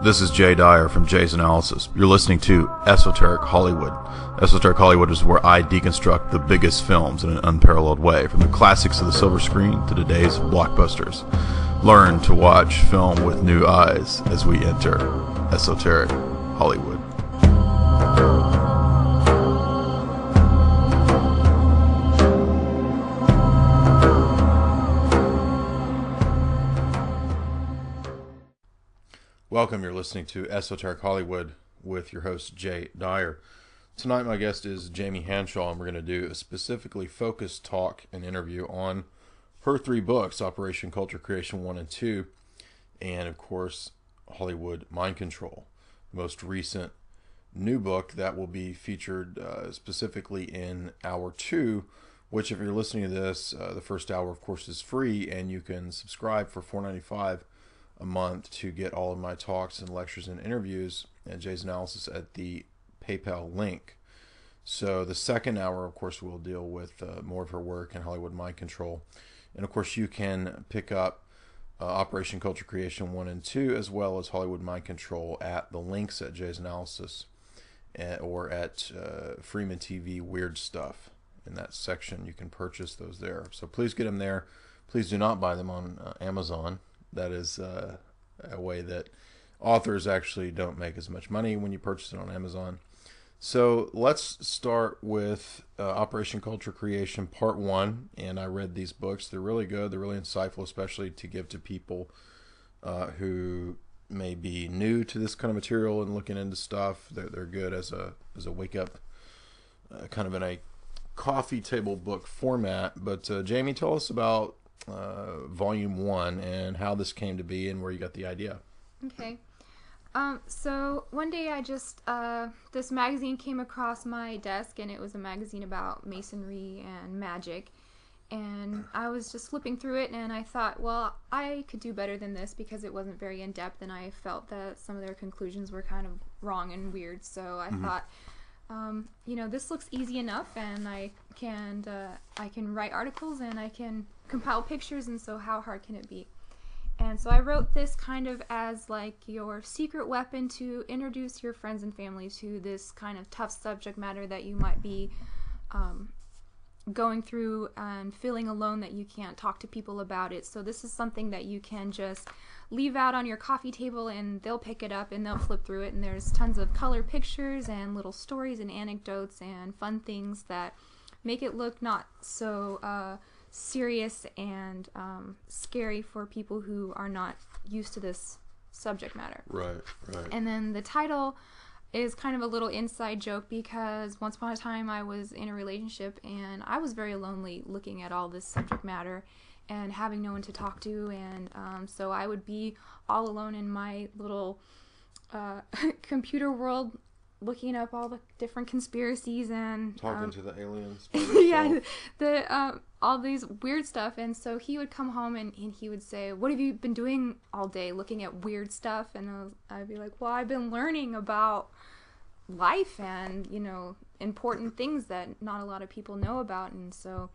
This is Jay Dyer from Jay's Analysis. You're listening to Esoteric Hollywood. Esoteric Hollywood is where I deconstruct the biggest films in an unparalleled way, from the classics of the silver screen to today's blockbusters. Learn to watch film with new eyes as we enter Esoteric Hollywood. Welcome, you're listening to Esoteric Hollywood with your host, Jay Dyer. Tonight my guest is Jamie Hanshaw, and we're going to do a specifically focused talk and interview on her three books, Operation Culture Creation 1 and 2, and of course, Hollywood Mind Control, the most recent new book that will be featured specifically in Hour 2, which if you're listening to this, the first hour, of course, is free, and you can subscribe for $4.95 a month to get all of my talks and lectures and interviews and Jay's Analysis at the PayPal link. So the second hour, of course, will deal with more of her work in Hollywood Mind Control. And of course, you can pick up Operation Culture Creation 1 and 2, as well as Hollywood Mind Control at the links at Jay's Analysis or at Freeman TV Weird Stuff. In that section, you can purchase those there. So please get them there. Please do not buy them on Amazon. That is a way that authors actually don't make as much money when you purchase it on Amazon. So let's start with Operation Culture Creation Part 1. And I read these books. They're really good. They're really insightful, especially to give to people who may be new to this kind of material and looking into stuff. They're good as a wake-up, kind of in a coffee table book format. But Jamie, tell us about Volume 1 and how this came to be and where you got the idea. Okay. So one day I just, this magazine came across my desk, and it was a magazine about masonry and magic. And I was just flipping through it, and I thought, well, I could do better than this because it wasn't very in-depth, and I felt that some of their conclusions were kind of wrong and weird. So I thought, this looks easy enough, and I can write articles, and I can compile pictures, and so how hard can it be? And so I wrote this kind of as like your secret weapon to introduce your friends and family to this kind of tough subject matter that you might be going through and feeling alone that you can't talk to people about it. So this is something that you can just leave out on your coffee table, and they'll pick it up and they'll flip through it, and there's tons of color pictures and little stories and anecdotes and fun things that make it look not so serious and scary for people who are not used to this subject matter. Right. And then the title is kind of a little inside joke because once upon a time I was in a relationship, and I was very lonely looking at all this subject matter and having no one to talk to, and so I would be all alone in my little computer world looking up all the different conspiracies and Talking to the aliens. Yeah, all these weird stuff. And so he would come home and he would say, "What have you been doing all day looking at weird stuff?" And I'd be like, "Well, I've been learning about life and, important things that not a lot of people know about." And so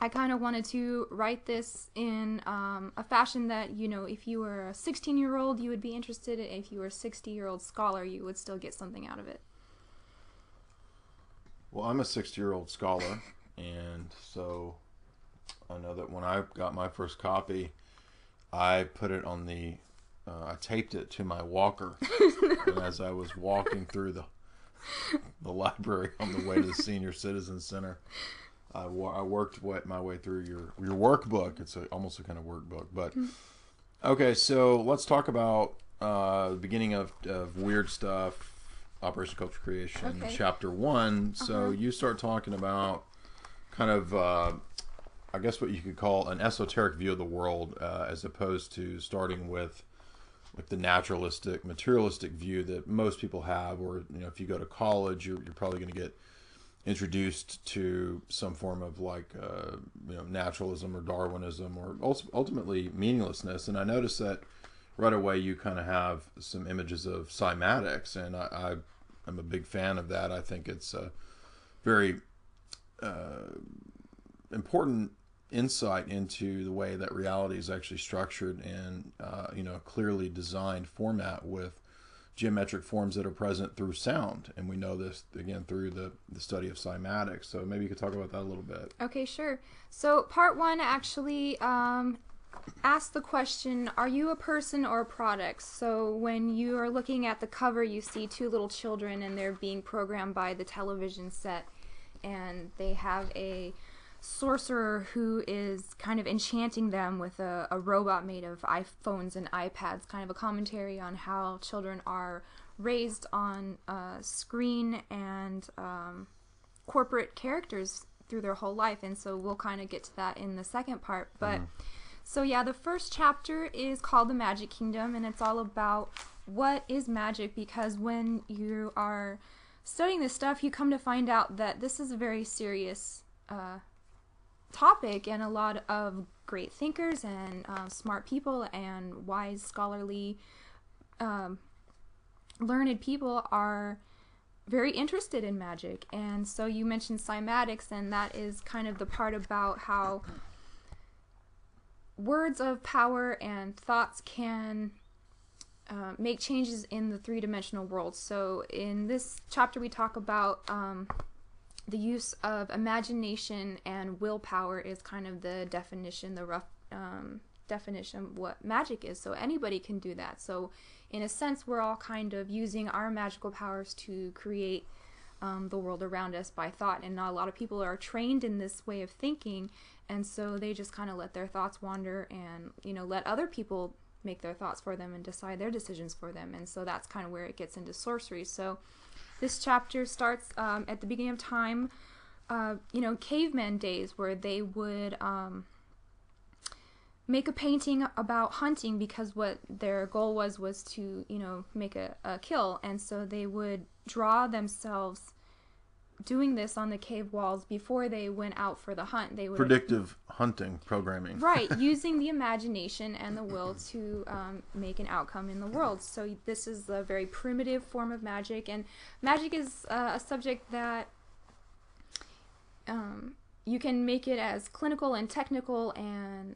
I kind of wanted to write this in a fashion that, if you were a 16-year-old, you would be interested. If you were a 60-year-old scholar, you would still get something out of it. Well, I'm a 60-year-old scholar, and so I know that when I got my first copy, I put it on I taped it to my walker, and as I was walking through the library on the way to the Senior Citizen Center, I worked my way through your workbook. It's almost a kind of workbook. But okay, so let's talk about the beginning of Weird Stuff, Operation Culture Creation, Chapter 1. So you start talking about kind of, I guess what you could call an esoteric view of the world, as opposed to starting with like the naturalistic, materialistic view that most people have. Or if you go to college, you're probably going to get introduced to some form of like naturalism or Darwinism or ultimately meaninglessness. And I noticed that right away you kind of have some images of cymatics, and I'm a big fan of that. I think it's a very important insight into the way that reality is actually structured and clearly designed format with geometric forms that are present through sound. And we know this again through the study of cymatics. So maybe you could talk about that a little bit. Okay, sure. So part one actually asks the question, are you a person or a product? So when you are looking at the cover, you see two little children and they're being programmed by the television set, and they have a sorcerer who is kind of enchanting them with a robot made of iPhones and iPads, kind of a commentary on how children are raised on screen and corporate characters through their whole life. And so we'll kind of get to that in the second part. But so yeah, the first chapter is called The Magic Kingdom, and it's all about what is magic, because when you are studying this stuff, you come to find out that this is a very serious topic, and a lot of great thinkers and smart people and wise, scholarly, learned people are very interested in magic. And so you mentioned cymatics, and that is kind of the part about how words of power and thoughts can make changes in the three-dimensional world. So in this chapter we talk about the use of imagination and willpower is kind of the definition, the rough definition of what magic is. So anybody can do that. So in a sense, we're all kind of using our magical powers to create the world around us by thought. And not a lot of people are trained in this way of thinking, and so they just kind of let their thoughts wander and, let other people make their thoughts for them and decide their decisions for them. And so that's kind of where it gets into sorcery. So this chapter starts at the beginning of time, caveman days, where they would make a painting about hunting, because what their goal was to, make a kill. And so they would draw themselves doing this on the cave walls before they went out for the hunt. They would predictive hunting programming. Right, using the imagination and the will to make an outcome in the world. So this is a very primitive form of magic, and magic is a subject that you can make it as clinical and technical and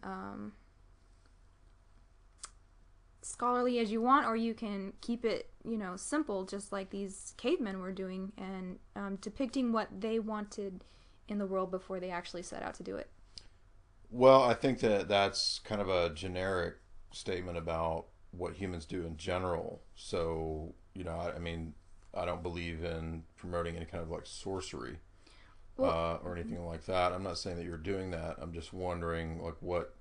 scholarly as you want, or you can keep it, simple, just like these cavemen were doing, and depicting what they wanted in the world before they actually set out to do it. Well, I think that's kind of a generic statement about what humans do in general. So, I don't believe in promoting any kind of like sorcery or anything like that. I'm not saying that you're doing that. I'm just wondering, like, what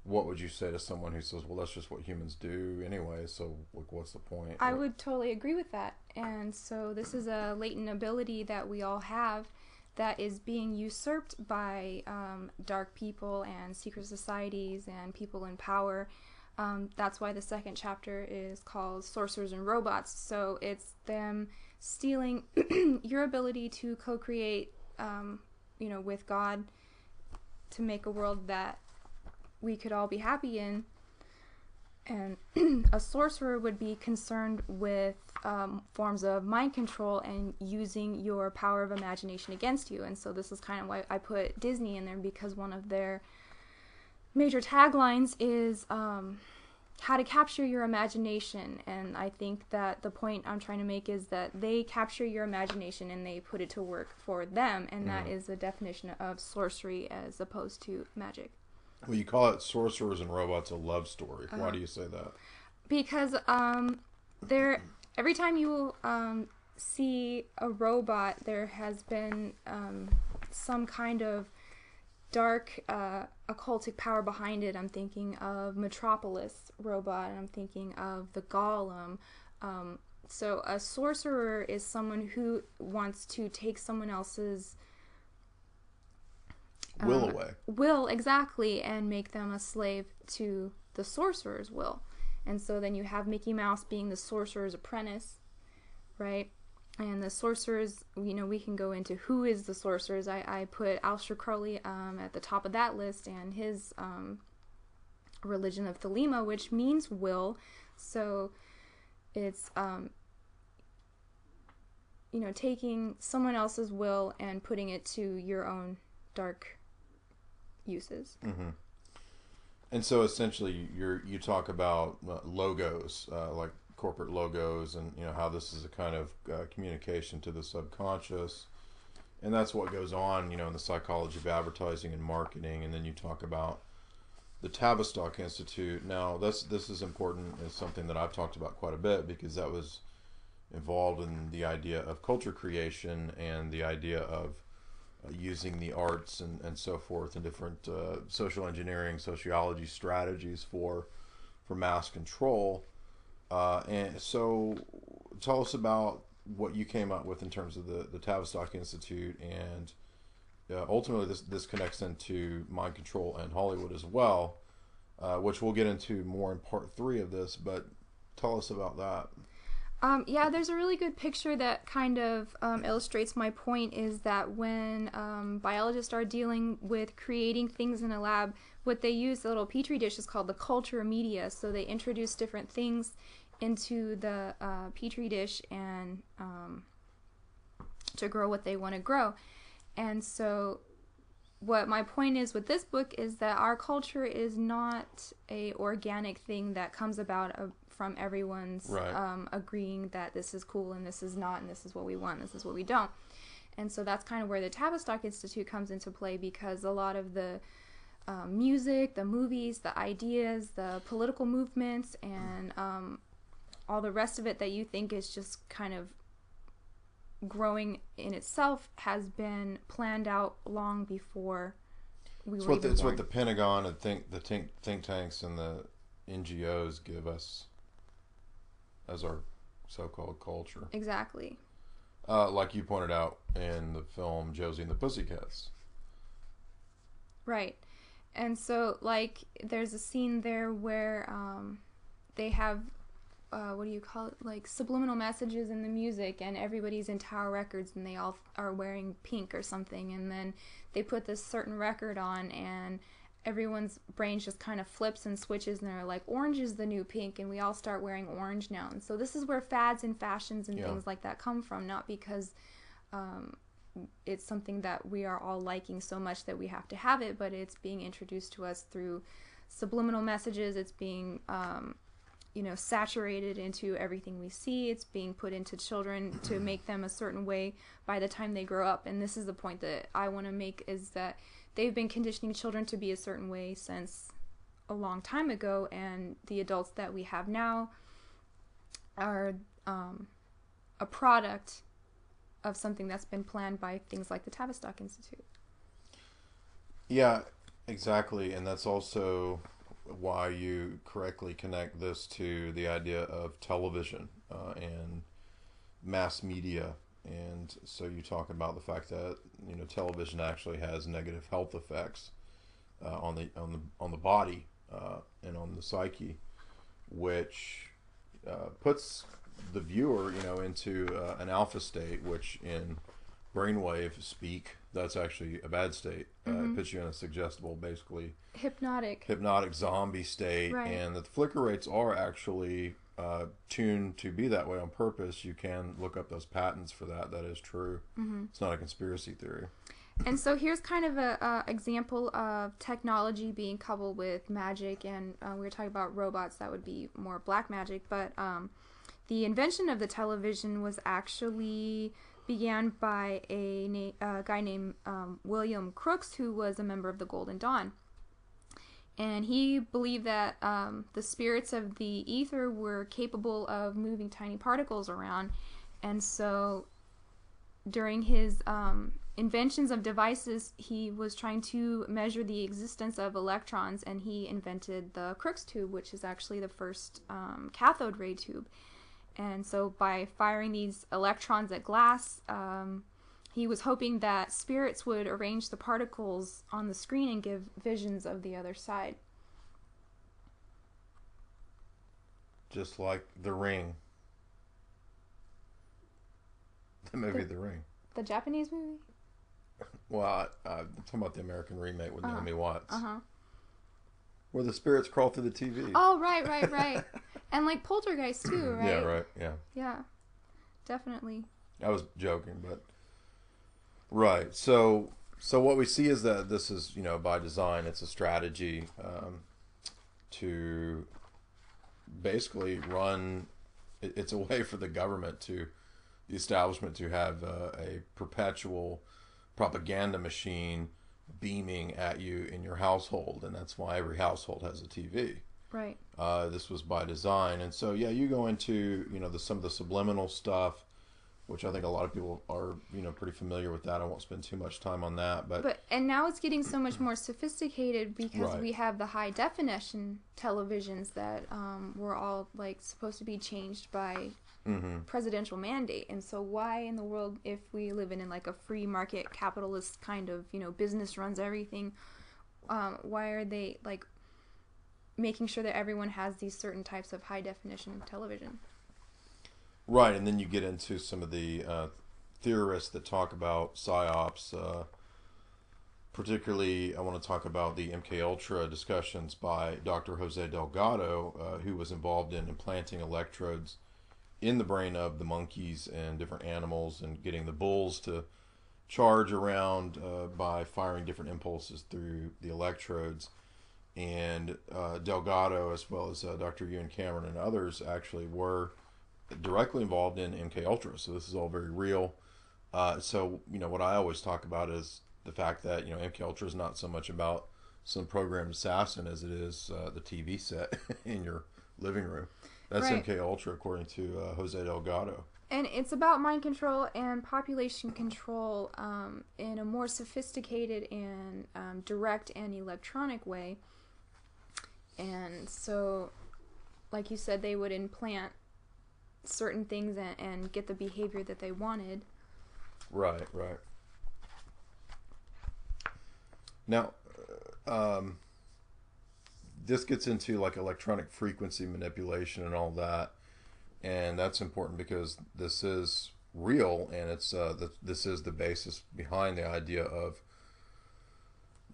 would you say to someone who says, well, that's just what humans do anyway, so like, what's the point? I would totally agree with that. And so this is a latent ability that we all have that is being usurped by dark people and secret societies and people in power. That's why the second chapter is called Sorcerers and Robots. So it's them stealing your ability to co-create, with God, to make a world that we could all be happy in. And a sorcerer would be concerned with forms of mind control and using your power of imagination against you. And so this is kind of why I put Disney in there, because one of their major taglines is how to capture your imagination. And I think that the point I'm trying to make is that they capture your imagination and they put it to work for them, and that is the definition of sorcery as opposed to magic. Well, you call it Sorcerers and Robots a love story. Why do you say that? Because every time you see a robot, there has been some kind of dark occultic power behind it. I'm thinking of Metropolis robot, and I'm thinking of the Golem. So a sorcerer is someone who wants to take someone else's will away. Will, exactly, and make them a slave to the sorcerer's will. And so then you have Mickey Mouse being the sorcerer's apprentice, right? And the sorcerers, we can go into who is the sorcerers. I put Aleister Crowley at the top of that list, and his religion of Thelema, which means will. So it's taking someone else's will and putting it to your own dark uses. Mm-hmm. And so essentially, you talk about logos, like corporate logos, and how this is a kind of communication to the subconscious, and that's what goes on, in the psychology of advertising and marketing. And then you talk about the Tavistock Institute. Now, this is important. It's something that I've talked about quite a bit because that was involved in the idea of culture creation and the idea of using the arts and so forth and different social engineering, sociology strategies for mass control. And so tell us about what you came up with in terms of the Tavistock Institute, and ultimately this connects into mind control and Hollywood as well, which we'll get into more in part 3 of this, but tell us about that. Yeah, there's a really good picture that kind of illustrates my point, is that when biologists are dealing with creating things in a lab, what they use, the little petri dish, is called the culture media. So they introduce different things into the petri dish and to grow what they want to grow. And so what my point is with this book is that our culture is not a organic thing that comes about from everyone's agreeing that this is cool and this is not, and this is what we want, this is what we don't. And so that's kind of where the Tavistock Institute comes into play, because a lot of the music, the movies, the ideas, the political movements, and all the rest of it that you think is just kind of growing in itself has been planned out long before we were even born. It's what the Pentagon and the think tanks and the NGOs give us as our so-called culture. Exactly. Like you pointed out in the film Josie and the Pussycats. Right. And so, like, there's a scene there where they have, what do you call it, like subliminal messages in the music, and everybody's in Tower Records and they all are wearing pink or something, and then they put this certain record on and everyone's brain just kind of flips and switches, and they're like, orange is the new pink, and we all start wearing orange now. And so this is where fads and fashions and things like that come from, not because it's something that we are all liking so much that we have to have it, but it's being introduced to us through subliminal messages. It's being saturated into everything we see. It's being put into children to make them a certain way by the time they grow up. And this is the point that I want to make, is that they've been conditioning children to be a certain way since a long time ago, and the adults that we have now are a product of something that's been planned by things like the Tavistock Institute. Yeah, exactly. And that's also why you correctly connect this to the idea of television and mass media. And so you talk about the fact that television actually has negative health effects on the body and on the psyche, which puts the viewer into an alpha state, which in brainwave speak, that's actually a bad state. It puts you in a suggestible, basically hypnotic zombie state. Right. And the flicker rates are actually tuned to be that way on purpose. You can look up those patents for that. That is true. It's not a conspiracy theory. And so here's kind of a example of technology being coupled with magic, and we were talking about robots. That would be more black magic, but the invention of the television was actually began by a guy named William Crookes, who was a member of the Golden Dawn. And he believed that the spirits of the ether were capable of moving tiny particles around. And so during his inventions of devices, he was trying to measure the existence of electrons, and he invented the Crookes tube, which is actually the first cathode ray tube. And so by firing these electrons at glass, he was hoping that spirits would arrange the particles on the screen and give visions of the other side. Just like The Ring. The movie The Ring. The Japanese movie? Well, I'm talking about the American remake with Naomi Watts. Where the spirits crawl through the TV. Oh, right. And like Poltergeist too, right? Yeah, right, yeah. Yeah, definitely. I was joking, but... Right, so So what we see is that this is, by design. It's a strategy to basically run. It's a way for the government the establishment to have a perpetual propaganda machine beaming at you in your household, and that's why every household has a TV. Right. This was by design, and so yeah, you go into some of the subliminal stuff, which I think a lot of people are pretty familiar with that. I won't spend too much time on that, but and now it's getting so much more sophisticated because right. we have the high definition televisions that were all like supposed to be changed by presidential mandate. And so why in the world, if we live in like a free market capitalist kind of business runs everything, why are they like making sure that everyone has these certain types of high definition television? Right, and then you get into some of the theorists that talk about psyops. Particularly, I want to talk about the MK Ultra discussions by Dr. Jose Delgado, who was involved in implanting electrodes in the brain of the monkeys and different animals, and getting the bulls to charge around by firing different impulses through the electrodes. And Delgado, as well as Dr. Ewan Cameron and others, actually were directly involved in MK Ultra. So this is all very real. So what I always talk about is the fact that MK Ultra is not so much about some programmed assassin as it is the TV set in your living room. That's right. MK Ultra, according to Jose Delgado. And it's about mind control and population control in a more sophisticated and direct and electronic way. And so, like you said, they would implant certain things and get the behavior that they wanted. Right. Now, this gets into like electronic frequency manipulation and all that, and that's important because this is real, and it's this is the basis behind the idea of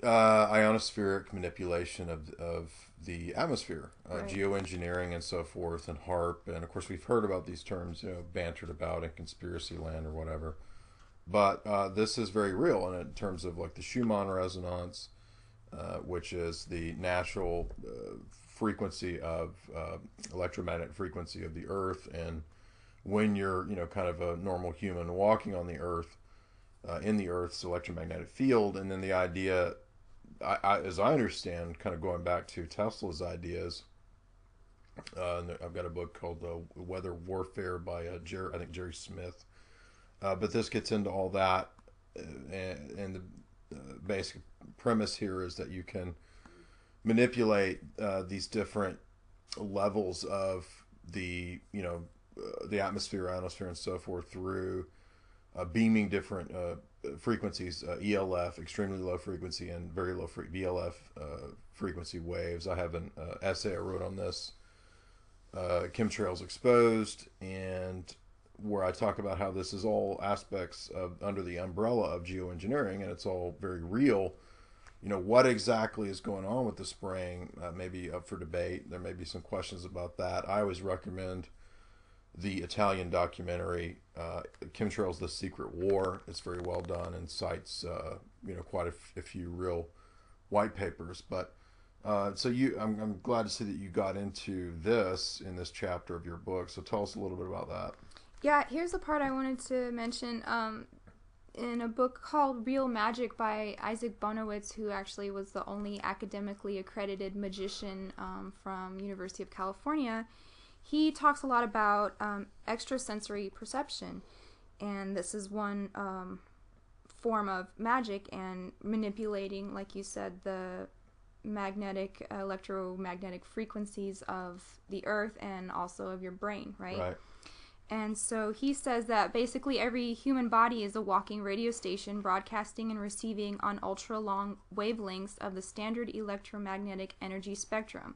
ionospheric manipulation of the atmosphere, right. Geoengineering and so forth, and HARP, and of course we've heard about these terms, bantered about in conspiracy land or whatever. But this is very real, and in terms of like the Schumann resonance, which is the natural frequency of electromagnetic frequency of the Earth, and when you're kind of a normal human walking on the Earth, in the Earth's electromagnetic field, and then the idea, as I understand, kind of going back to Tesla's ideas. I've got a book called Weather Warfare by I think Jerry Smith. But this gets into all that, and the basic premise here is that you can manipulate these different levels of the the atmosphere, ionosphere, and so forth through beaming different frequencies, ELF, extremely low frequency, and very low VLF frequency waves. I have an essay I wrote on this, Chemtrails Exposed, and where I talk about how this is all aspects of under the umbrella of geoengineering, and it's all very real. What exactly is going on with the spraying may be up for debate. There may be some questions about that. I always recommend the Italian documentary, Chemtrails: The Secret War. It's very well done and cites quite a few real white papers. But so I'm glad to see that you got into this in this chapter of your book. So tell us a little bit about that. Yeah, here's the part I wanted to mention. In a book called Real Magic by Isaac Bonowitz, who actually was the only academically accredited magician from University of California, he talks a lot about extrasensory perception. And this is one form of magic, and manipulating, like you said, the electromagnetic frequencies of the earth and also of your brain, right? Right. And so he says that basically every human body is a walking radio station broadcasting and receiving on ultra-long wavelengths of the standard electromagnetic energy spectrum.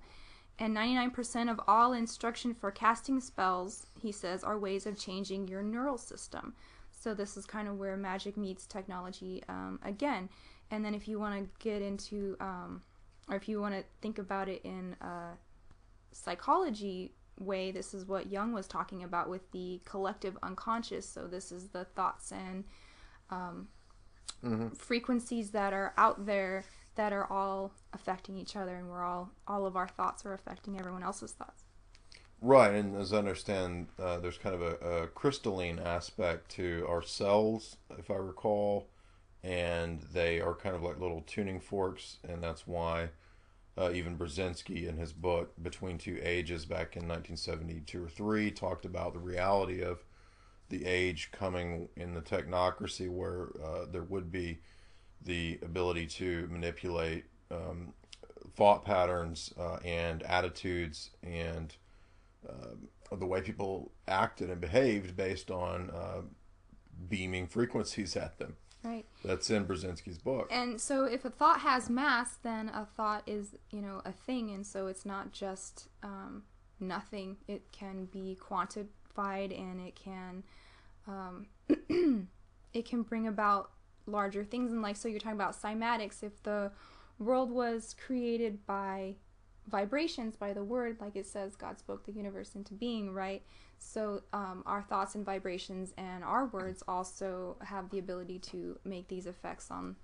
And 99% of all instruction for casting spells, he says, are ways of changing your neural system. So this is kind of where magic meets technology again. And then if you want to get into, or if you want to think about it in psychology way, this is what Jung was talking about with the collective unconscious. So this is the thoughts and frequencies that are out there that are all affecting each other, and all of our thoughts are affecting everyone else's thoughts. Right, and as I understand, there's kind of a crystalline aspect to our cells, if I recall, and they are kind of like little tuning forks, and that's why even Brzezinski in his book Between Two Ages back in 1972 or 3 talked about the reality of the age coming in the technocracy where there would be the ability to manipulate thought patterns and attitudes and the way people acted and behaved based on beaming frequencies at them. Right. That's in Brzezinski's book. And so if a thought has mass, then a thought is, a thing. And so it's not just nothing. It can be quantified, and it can it can bring about larger things. And so you're talking about cymatics. If the world was created by vibrations, by the word, like it says, God spoke the universe into being, right? So our thoughts and vibrations and our words also have the ability to make these effects on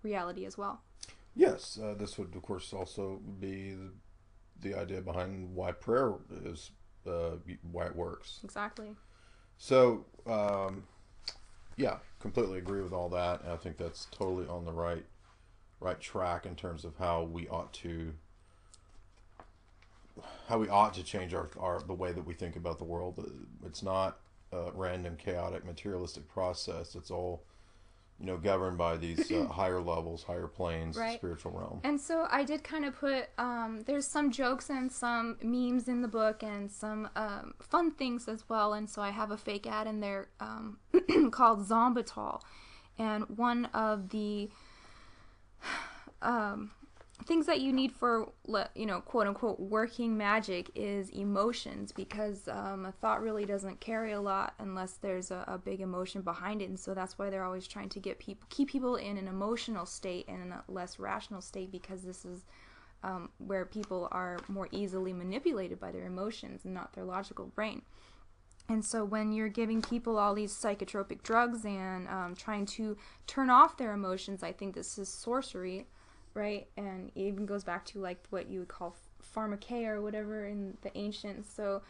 reality as well. Yes, this would of course also be the idea behind why prayer is why it works. Exactly. So yeah, completely agree with all that, and I think that's totally on the right track in terms of how we ought to change our the way that we think about the world. It's not a random, chaotic, materialistic process. It's all governed by these higher levels, higher planes, right. Spiritual realm. And so I did kind of put there's some jokes and some memes in the book and some fun things as well. And so I have a fake ad in there called Zombital, and one of the things that you need for, quote unquote, working magic is emotions, because a thought really doesn't carry a lot unless there's a big emotion behind it. And so that's why they're always trying to keep people in an emotional state and in a less rational state, because this is where people are more easily manipulated by their emotions and not their logical brain. And so when you're giving people all these psychotropic drugs and trying to turn off their emotions, I think this is sorcery, right? And it even goes back to like what you would call pharmakeia or whatever in the ancients. So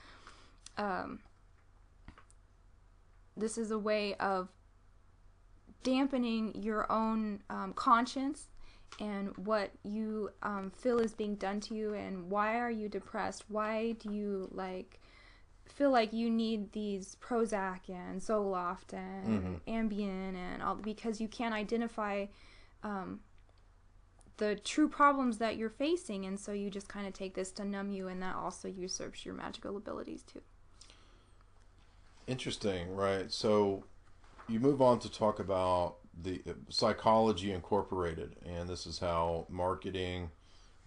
this is a way of dampening your own conscience and what you feel is being done to you, and why are you depressed? Why do you feel like you need these Prozac and Zoloft and Ambien and all, because you can't identify the true problems that you're facing, and so you just kind of take this to numb you, and that also usurps your magical abilities too. Interesting, right? So you move on to talk about the Psychology Incorporated, and this is how marketing,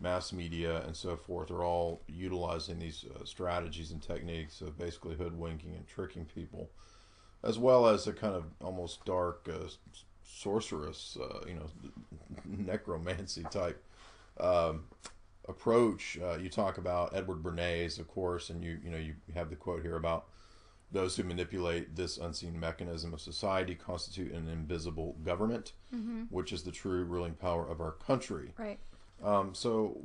mass media, and so forth are all utilizing these strategies and techniques of basically hoodwinking and tricking people, as well as a kind of almost dark sorceress, necromancy type approach. You talk about Edward Bernays, of course, and you have the quote here about those who manipulate this unseen mechanism of society constitute an invisible government, which is the true ruling power of our country. Right. So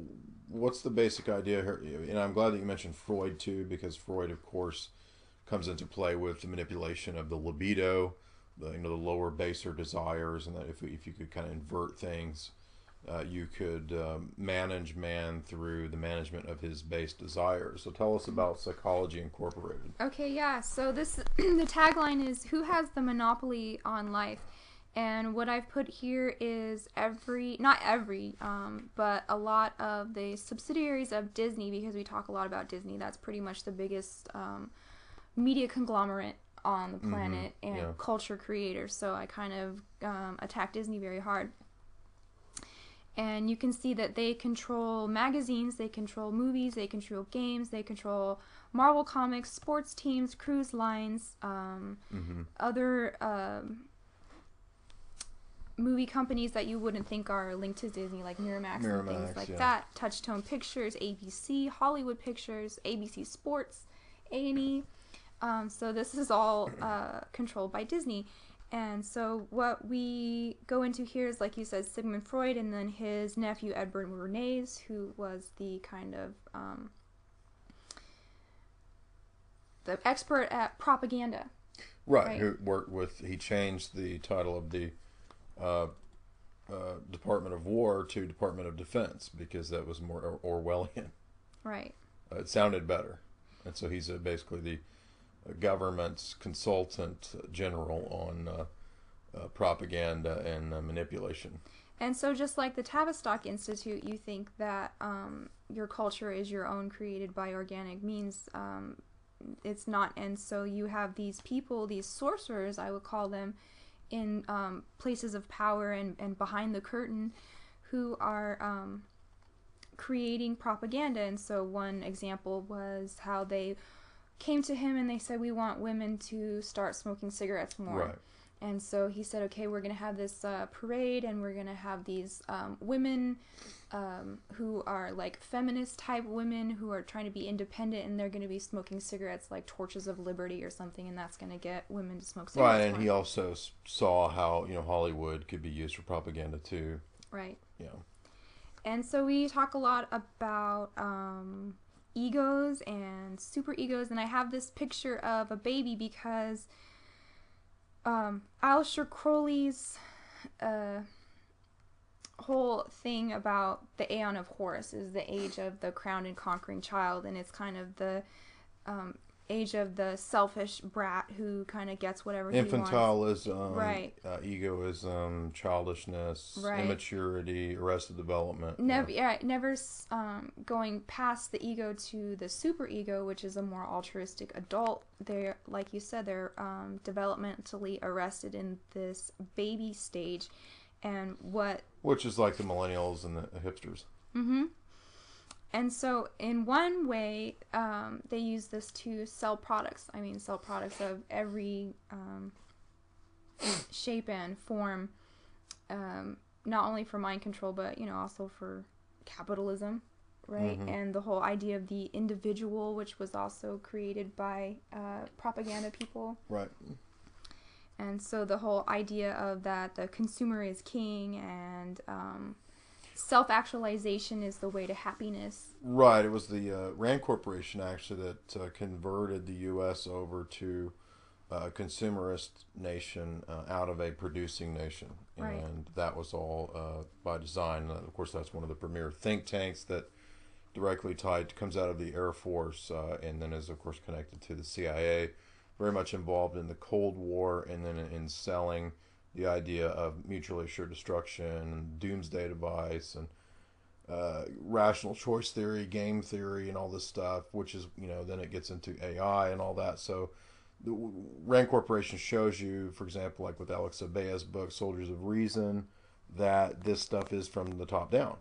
what's the basic idea here? And I'm glad that you mentioned Freud too, because Freud, of course, comes into play with the manipulation of the libido, the lower, baser desires, and that if you could kind of invert things, you could manage man through the management of his base desires. So tell us about Psychology Incorporated. Okay, yeah. So the tagline is, "Who has the monopoly on life?" And what I've put here is not every, but a lot of the subsidiaries of Disney, because we talk a lot about Disney. That's pretty much the biggest media conglomerate on the planet and culture creator. So I kind of attack Disney very hard. And you can see that they control magazines, they control movies, they control games, they control Marvel Comics, sports teams, cruise lines, other movie companies that you wouldn't think are linked to Disney, like Miramax and things like that. Touchstone Pictures, ABC, Hollywood Pictures, ABC Sports, A&E. So this is all controlled by Disney. And so what we go into here is, like you said, Sigmund Freud, and then his nephew Edward Bernays, who was the kind of the expert at propaganda. Right. Who worked with, he changed the title of the Department of War to Department of Defense because that was more Orwellian. Right. It sounded better. And so he's basically the government's consultant general on propaganda and manipulation. And so just like the Tavistock Institute, you think that your culture is your own, created by organic means. It's not. And so you have these people, these sorcerers, I would call them, in places of power and behind the curtain, who are creating propaganda. And so one example was how they came to him and they said, we want women to start smoking cigarettes more. Right. And so he said, okay, we're going to have this parade, and we're going to have these women who are like feminist type women who are trying to be independent, and they're going to be smoking cigarettes like torches of liberty or something, and that's going to get women to smoke cigarettes. Right, and he also saw how, Hollywood could be used for propaganda too. Right. Yeah. And so we talk a lot about egos and super egos, and I have this picture of a baby because Aleister Crowley's whole thing about the Aeon of Horus is the age of the crowned and conquering child, and it's kind of the age of the selfish brat who kind of gets whatever he wants. Infantilism, right. Egoism, childishness, right. Immaturity, arrested development. Never going past the ego to the superego, which is a more altruistic adult. They're, like you said, they're developmentally arrested in this baby stage, and which is like the millennials and the hipsters. Mm-hmm. And so in one way, they use this to sell products. I mean, sell products of every shape and form, not only for mind control, but, also for capitalism, right? Mm-hmm. And the whole idea of the individual, which was also created by propaganda people. Right. And so the whole idea of that the consumer is king, and self-actualization is the way to happiness. Right. It was the Rand Corporation, actually, that converted the U.S. over to a consumerist nation out of a producing nation. Right. And that was all by design. Of course, that's one of the premier think tanks that directly comes out of the Air Force and then is, of course, connected to the CIA. Very much involved in the Cold War, and then in selling the idea of mutually assured destruction, doomsday device, and rational choice theory, game theory, and all this stuff, which is, then it gets into AI and all that. So the Rand Corporation shows you, for example, like with Alex Abea's book, Soldiers of Reason, that this stuff is from the top down.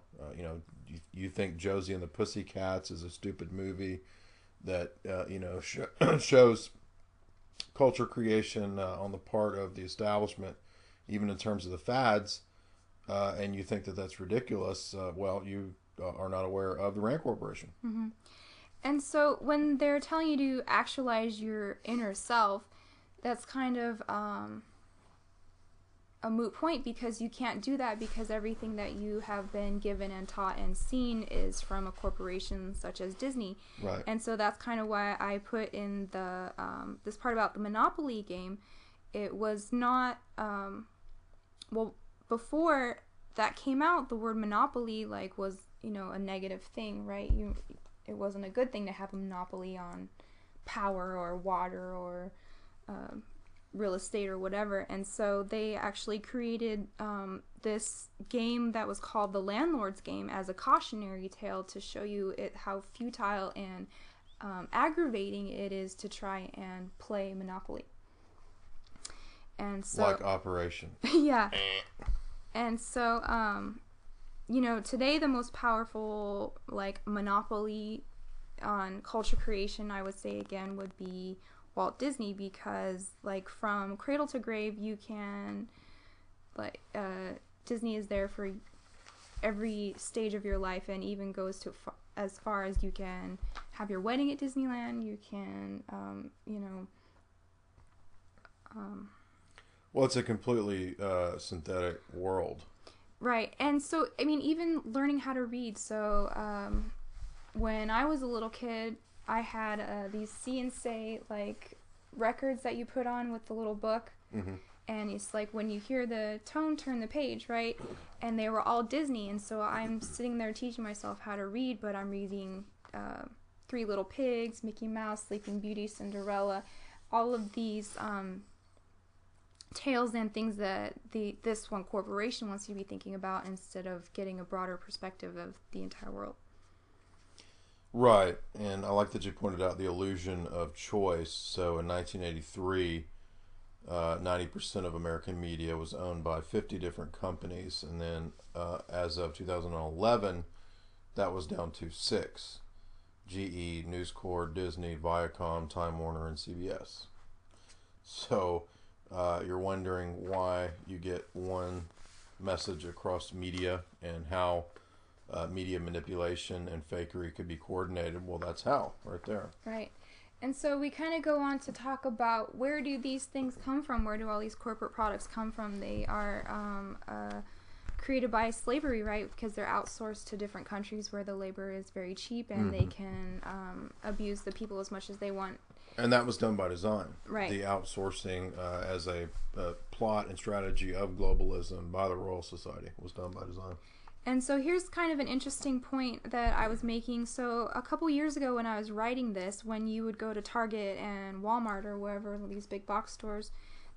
You think Josie and the Pussycats is a stupid movie that, shows culture creation on the part of the establishment, even in terms of the fads, and you think that that's ridiculous, well, you are not aware of the Rand Corporation. Mm-hmm. And so when they're telling you to actualize your inner self, that's kind of a moot point, because you can't do that, because everything that you have been given and taught and seen is from a corporation such as Disney. Right. And so that's kind of why I put in the this part about the Monopoly game. It was not before that came out, the word monopoly was a negative thing, right? It wasn't a good thing to have a monopoly on power or water or real estate or whatever. And so they actually created this game that was called the Landlord's Game as a cautionary tale to show you how futile and aggravating it is to try and play Monopoly. And so, like Operation. Yeah. And so, today the most powerful, monopoly on culture creation, I would say again, would be Walt Disney, because, from cradle to grave, you can, Disney is there for every stage of your life, and even goes to as far as you can have your wedding at Disneyland, you can, Well, it's a completely synthetic world. Right. And so, I mean, even learning how to read. So, when I was a little kid, I had these See and Say, like, records that you put on with the little book. Mm-hmm. And it's like when you hear the tone, turn the page, right? And they were all Disney. And so I'm sitting there teaching myself how to read, but I'm reading Three Little Pigs, Mickey Mouse, Sleeping Beauty, Cinderella, all of these tales and things that this one corporation wants you to be thinking about instead of getting a broader perspective of the entire world. Right. And I like that you pointed out the illusion of choice. So in 1983... 90% of American media was owned by 50 different companies, and then as of 2011, that was down to 6: GE, News Corp, Disney, Viacom, Time Warner, and CBS. So you're wondering why you get one message across media and how media manipulation and fakery could be coordinated. Well, that's how, right there. Right. And so we kind of go on to talk about where do these things come from? Where do all these corporate products come from? They are created by slavery, right? Because they're outsourced to different countries where the labor is very cheap and they can abuse the people as much as they want. And that was done by design. Right. The outsourcing as a plot and strategy of globalism by the Royal Society was done by design. And so here's kind of an interesting point that I was making. So a couple years ago when I was writing this, when you would go to Target and Walmart or wherever, these big box stores,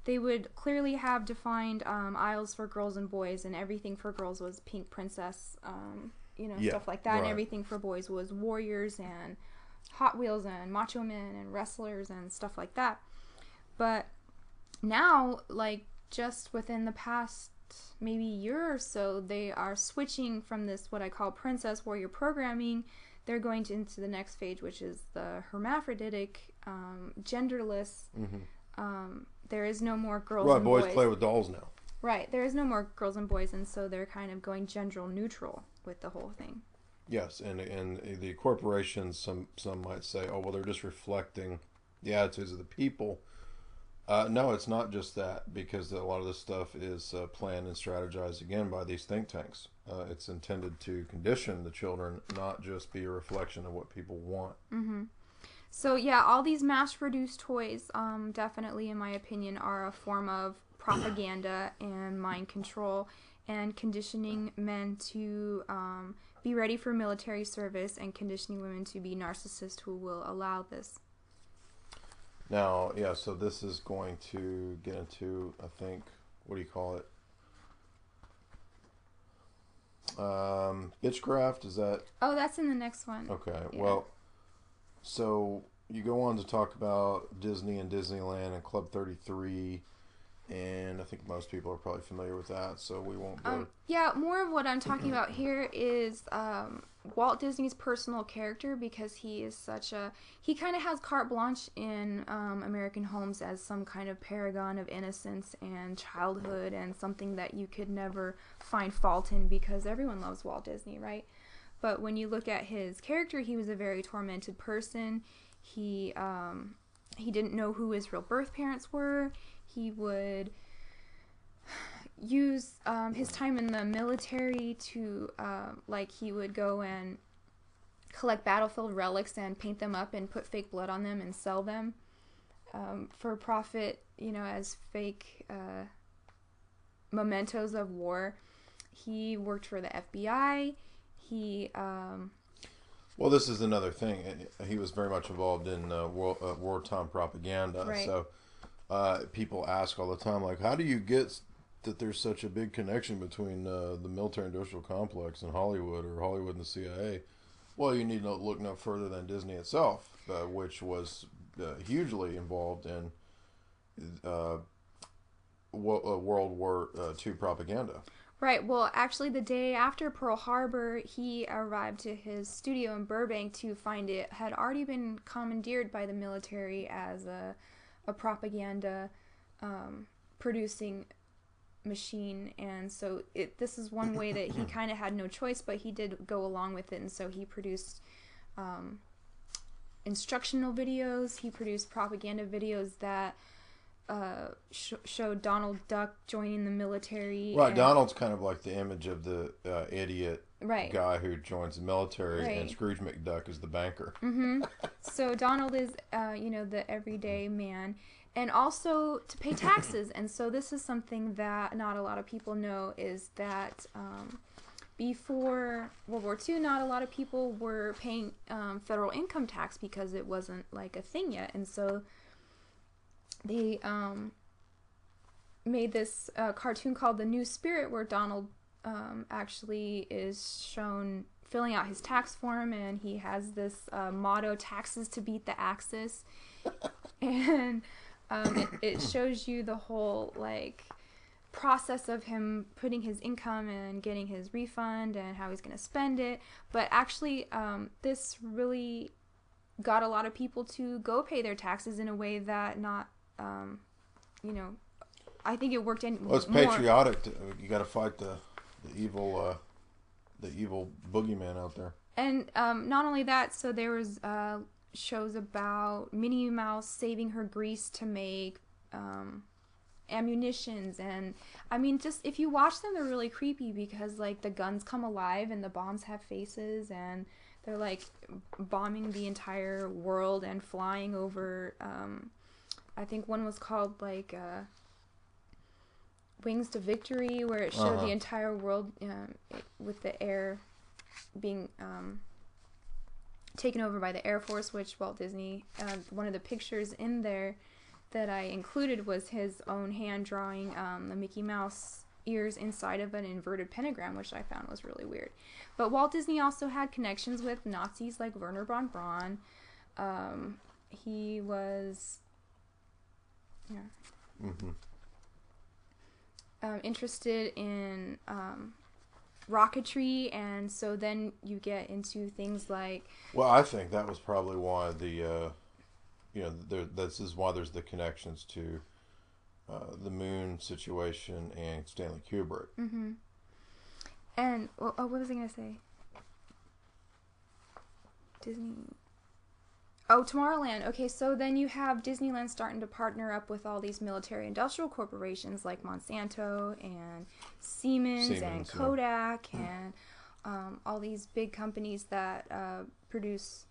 they would clearly have defined aisles for girls and boys, and everything for girls was Pink Princess, stuff like that. Right. And everything for boys was Warriors and Hot Wheels and Macho Men and wrestlers and stuff like that. But now, like, just within the past maybe year or so, they are switching from this what I call princess warrior programming. They're going into the next phase, which is the hermaphroditic, genderless. There is no more girls and boys. Boys play with dolls now. Right, there is no more girls and boys, and so they're kind of going gender neutral with the whole thing. Yes, and the corporations, some might say, oh well, they're just reflecting the attitudes of the people. No, it's not just that, because a lot of this stuff is planned and strategized, again, by these think tanks. It's intended to condition the children, not just be a reflection of what people want. Mm-hmm. So, yeah, all these mass-produced toys, definitely, in my opinion, are a form of propaganda and mind control and conditioning men to be ready for military service and conditioning women to be narcissists who will allow this. Now, yeah, so this is going to get into, I think, what do you call it? Bitchcraft, is that? Oh, that's in the next one. Okay, yeah. Well, so you go on to talk about Disney and Disneyland and Club 33, and I think most people are probably familiar with that, so we won't go. Yeah, more of what I'm talking about here is Walt Disney's personal character, because he is he kind of has carte blanche in American homes as some kind of paragon of innocence and childhood and something that you could never find fault in, because everyone loves Walt Disney, right? But when you look at his character, he was a very tormented person. He didn't know who his real birth parents were. He would use his time in the military to, he would go and collect battlefield relics and paint them up and put fake blood on them and sell them for profit, as fake mementos of war. He worked for the FBI. Well, this is another thing. He was very much involved in wartime propaganda. Right. So people ask all the time, like, how do you get that there's such a big connection between the military-industrial complex and Hollywood, or Hollywood and the CIA? Well, you need to look no further than Disney itself, which was hugely involved in World War II propaganda. Right. Well, actually, the day after Pearl Harbor, he arrived to his studio in Burbank to find it had already been commandeered by the military as a propaganda producing machine. And so this is one way that he kind of had no choice, but he did go along with it. And so he produced instructional videos. He produced propaganda videos that showed Donald Duck joining the military. Right, Donald's kind of like the image of the idiot right. guy who joins the military, right. and Scrooge McDuck is the banker. Mm-hmm. So Donald is, the everyday man, and also to pay taxes. And so this is something that not a lot of people know, is that before World War II, not a lot of people were paying federal income tax because it wasn't like a thing yet. And so they made this cartoon called The New Spirit, where Donald actually is shown filling out his tax form, and he has this motto, taxes to beat the Axis. And it shows you the whole like process of him putting his income and getting his refund and how he's going to spend it. But actually this really got a lot of people to go pay their taxes in a way that not I think it worked in well, it's more. patriotic. You got to fight the evil boogeyman out there. And not only that, so there was shows about Minnie Mouse saving her grease to make ammunitions, and I mean, just if you watch them, they're really creepy because like the guns come alive and the bombs have faces, and they're like bombing the entire world and flying over. I think one was called like Wings to Victory, where it showed the entire world with the air being taken over by the Air Force, which Walt Disney, one of the pictures in there that I included was his own hand drawing the Mickey Mouse ears inside of an inverted pentagram, which I found was really weird. But Walt Disney also had connections with Nazis like Werner von Braun. He was interested in rocketry, and so then you get into things like... Well, I think that was probably why this is why there's the connections to the moon situation and Stanley Kubrick. Mm-hmm. And what was I going to say? Disney... Oh, Tomorrowland. Okay, so then you have Disneyland starting to partner up with all these military industrial corporations like Monsanto and Siemens and Kodak, and all these big companies that produce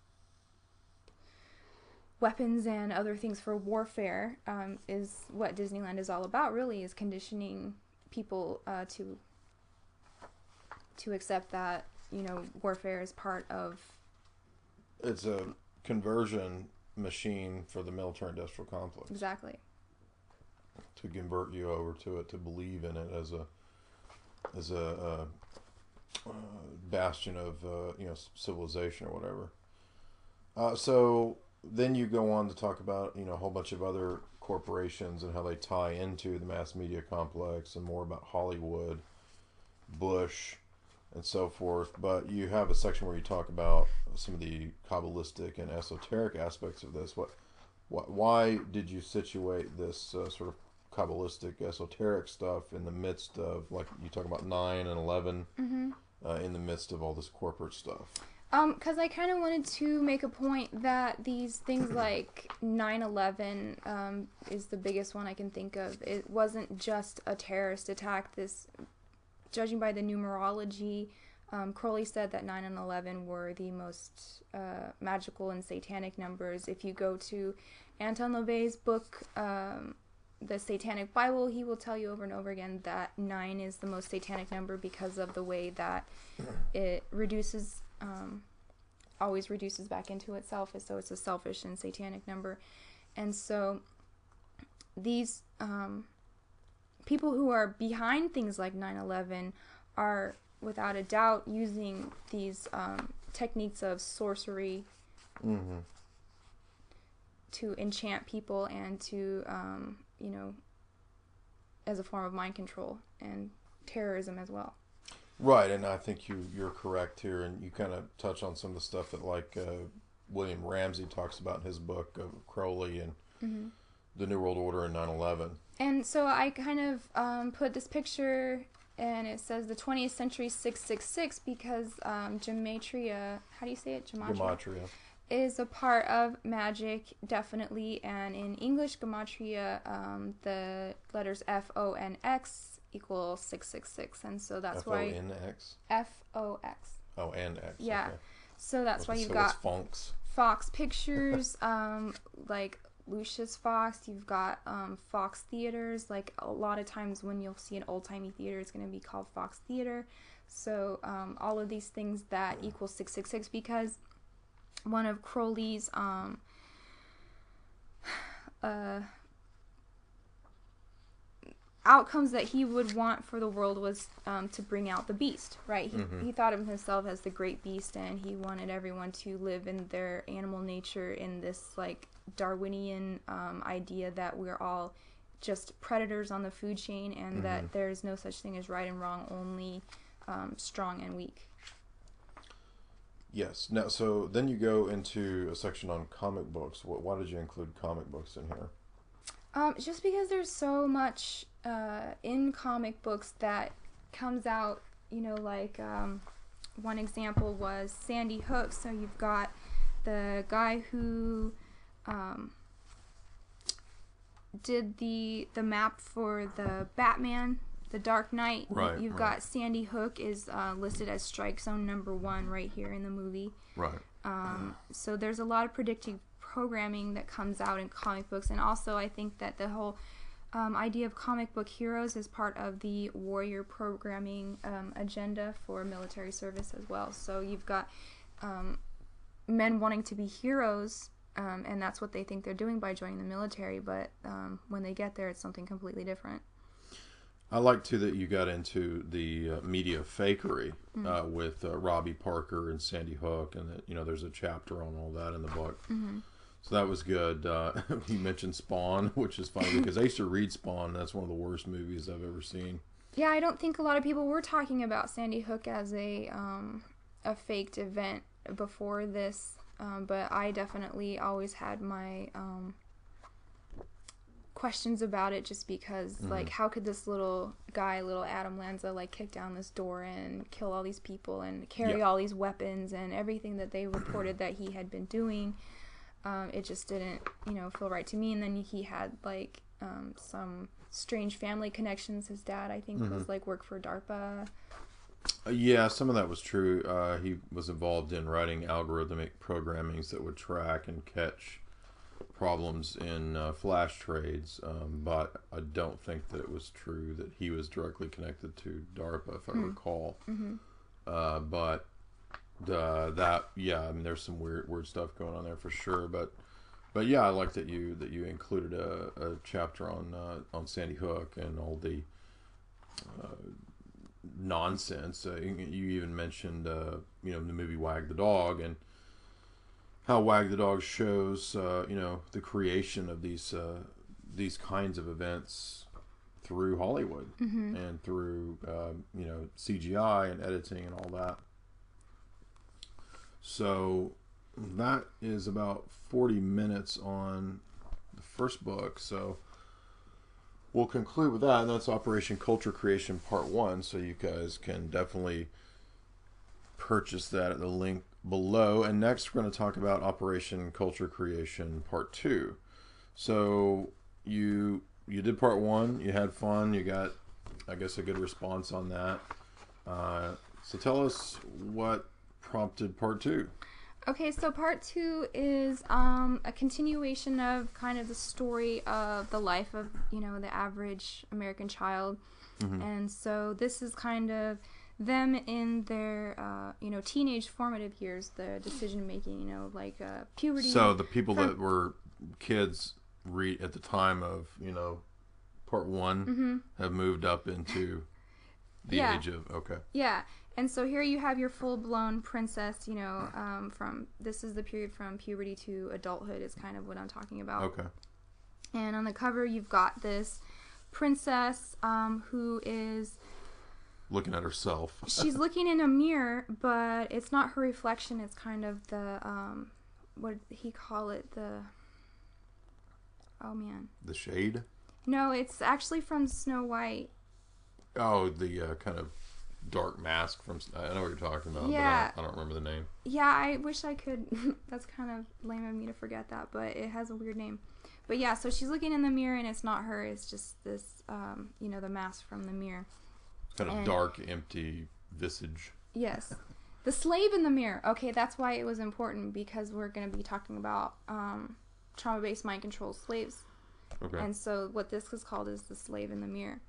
weapons and other things for warfare. Is what Disneyland is all about, really, is conditioning people to accept that, warfare is part of... It's a conversion machine for the military-industrial complex. Exactly. To convert you over to it, to believe in it as a bastion of civilization or whatever. So then you go on to talk about a whole bunch of other corporations and how they tie into the mass media complex, and more about Hollywood, Bush, and so forth. But you have a section where you talk about some of the Kabbalistic and esoteric aspects of this. Why did you situate this sort of Kabbalistic, esoteric stuff in the midst of, like, you talk about 9 and 11, in the midst of all this corporate stuff? Because I kind of wanted to make a point that these things like 9/11 is the biggest one I can think of. It wasn't just a terrorist attack. This, judging by the numerology, Crowley said that 9 and 11 were the most magical and satanic numbers. If you go to Anton LaVey's book, The Satanic Bible, he will tell you over and over again that 9 is the most satanic number because of the way that it reduces, always reduces back into itself, so it's a selfish and satanic number. And so these people who are behind things like 9/11 are without a doubt using these techniques of sorcery to enchant people and to, as a form of mind control and terrorism as well. Right, and I think you're correct here, and you kind of touch on some of the stuff that, like, William Ramsey talks about in his book of Crowley and the New World Order and 9/11. And so I kind of put this picture, and it says the 20th century 666 because gematria, how do you say it? Gematria. is a part of magic, definitely, and in English gematria, the letters FONX equal 666, and so that's why F-O-N-X? F-O-X. Oh, and X. Yeah. Okay. So that's why you've so got Fonks. Fox Pictures, like Lucius Fox. You've got Fox Theaters. Like a lot of times when you'll see an old-timey theater, it's going to be called Fox Theater. So all of these things that equal 666, because one of Crowley's outcomes that he would want for the world was to bring out the beast, right? He thought of himself as the great beast, and he wanted everyone to live in their animal nature, in this like Darwinian idea that we're all just predators on the food chain, and that there's no such thing as right and wrong, only strong and weak. Yes. Now, so then you go into a section on comic books. Why did you include comic books in here? Just because there's so much in comic books that comes out, like one example was Sandy Hook. So you've got the guy who did the map for the Batman, the Dark Knight. Right. You've got Sandy Hook is listed as strike zone number 1 right here in the movie. Right. So there's a lot of predictive programming that comes out in comic books, and also I think that the whole idea of comic book heroes is part of the warrior programming agenda for military service as well. So you've got men wanting to be heroes, and that's what they think they're doing by joining the military, but when they get there, it's something completely different. I like too that you got into the media fakery with Robbie Parker and Sandy Hook, and that there's a chapter on all that in the book. So that was good. You mentioned Spawn, which is funny because I used to read Spawn. That's one of the worst movies I've ever seen. Yeah, I don't think a lot of people were talking about Sandy Hook as a faked event before this, but I definitely always had my questions about it, just because like, how could this little guy, little Adam Lanza, like kick down this door and kill all these people and carry all these weapons and everything that they reported that he had been doing. It just didn't feel right to me. And then he had like some strange family connections. His dad, I think, was like worked for DARPA. Yeah, some of that was true. He was involved in writing algorithmic programmings that would track and catch problems in flash trades, but I don't think that it was true that he was directly connected to DARPA, if I recall. But that, I mean, there's some weird stuff going on there for sure. But yeah, I like that you included a chapter on Sandy Hook and all the nonsense. You even mentioned the movie Wag the Dog, and how Wag the Dog shows the creation of these kinds of events through Hollywood and through CGI and editing and all that. So that is about 40 minutes on the first book. So we'll conclude with that, and that's Operation Culture Creation Part 1. So you guys can definitely purchase that at the link below. And next we're going to talk about Operation Culture Creation Part 2. So you did Part 1, you had fun, you got, I guess, a good response on that. So tell us what prompted Part 2. Okay, so Part 2 is a continuation of kind of the story of the life of the average American child. And so this is kind of them in their teenage formative years, the decision making, like puberty. So the people that were kids at the time of Part 1 have moved up into the age of and so here you have your full-blown princess, this is the period from puberty to adulthood is kind of what I'm talking about. Okay. And on the cover you've got this princess who is looking at herself. She's looking in a mirror, but it's not her reflection. It's kind of the what did he call it? The shade? No, it's actually from Snow White. Oh, the kind of dark mask from. I know what you're talking about. Yeah. But I don't remember the name. Yeah, I wish I could. That's kind of lame of me to forget that, but it has a weird name. But yeah, so she's looking in the mirror, and it's not her. It's just this, the mask from the mirror. Kind of dark, empty visage. Yes. The slave in the mirror. Okay, that's why it was important, because we're going to be talking about trauma-based mind control slaves. Okay. And so what this is called is the slave in the mirror.